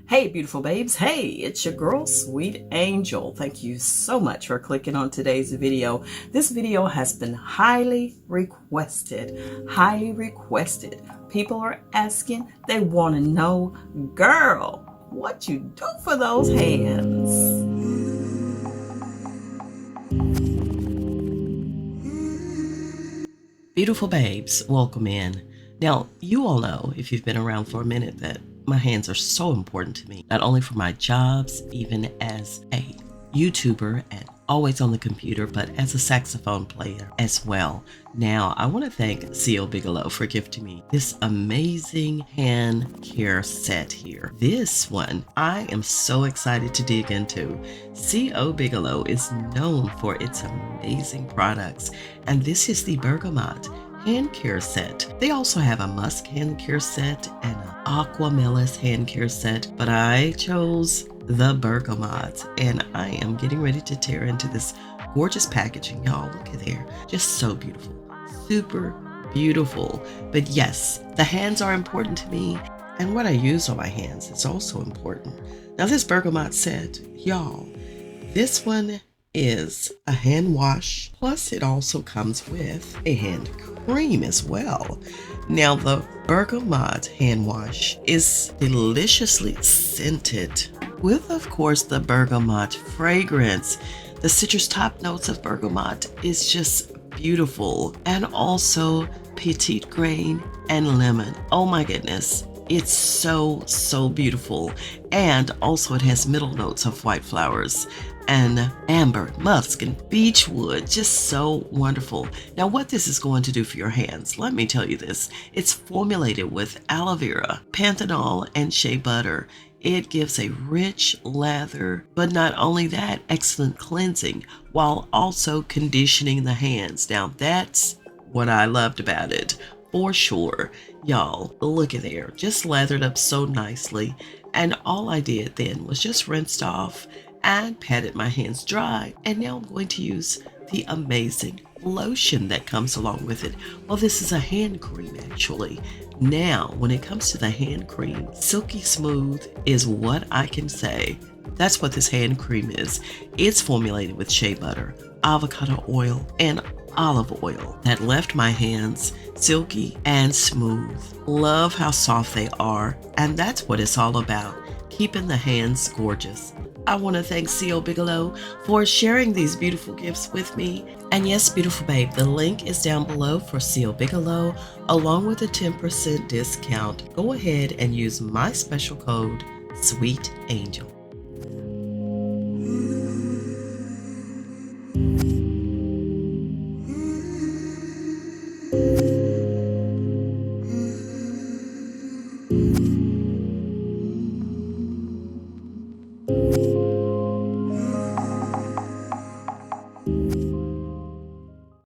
Hey, beautiful babes. Hey, it's your girl, Sweet Angel. Thank you so much for clicking on today's video. This video has been highly requested. Highly requested. People are asking, they want to know, girl, what you do for those hands? Beautiful babes, welcome in. Now, you all know, if you've been around for a minute, that my hands are so important to me, not only for my jobs, even as a YouTuber and always on the computer, but as a saxophone player as well. Now, I want to thank C.O. Bigelow for gifting me this amazing hand care set here. This one, I am so excited to dig into. C.O. Bigelow is known for its amazing products, and this is the Bergamot hand care set. They also have a musk hand care set and an aqua melis hand care set, but I chose the Bergamot, and I am getting ready to tear into this gorgeous packaging. Y'all, look at there. Just so beautiful. Super beautiful. But yes, the hands are important to me, and what I use on my hands is also important. Now, this Bergamot set, y'all, this one is a hand wash, plus it also comes with a hand cream as well. Now, the Bergamot hand wash is deliciously scented with, of course, the bergamot fragrance. The citrus top notes of bergamot is just beautiful, and also petite grain and lemon. Oh my goodness. It's so beautiful. And also it has middle notes of white flowers and amber, musk, and beechwood. Just so wonderful. Now, what this is going to do for your hands, let me tell you this. It's formulated with aloe vera, panthenol, and shea butter. It gives a rich lather, but not only that, excellent cleansing while also conditioning the hands. Now, that's what I loved about it. For sure. Y'all, look at there. Just lathered up so nicely. And all I did then was just rinsed off and patted my hands dry. And now I'm going to use the amazing lotion that comes along with it. Well, this is a hand cream actually. Now, when it comes to the hand cream, silky smooth is what I can say. That's what this hand cream is. It's formulated with shea butter, avocado oil, and olive oil that left my hands silky and smooth. Love how soft they are, and that's what it's all about, keeping the hands gorgeous. I want to thank C.O. Bigelow for sharing these beautiful gifts with me. And yes, beautiful babe, the link is down below for C.O. Bigelow along with a 10% discount. Go ahead and use my special code, Sweet Angel.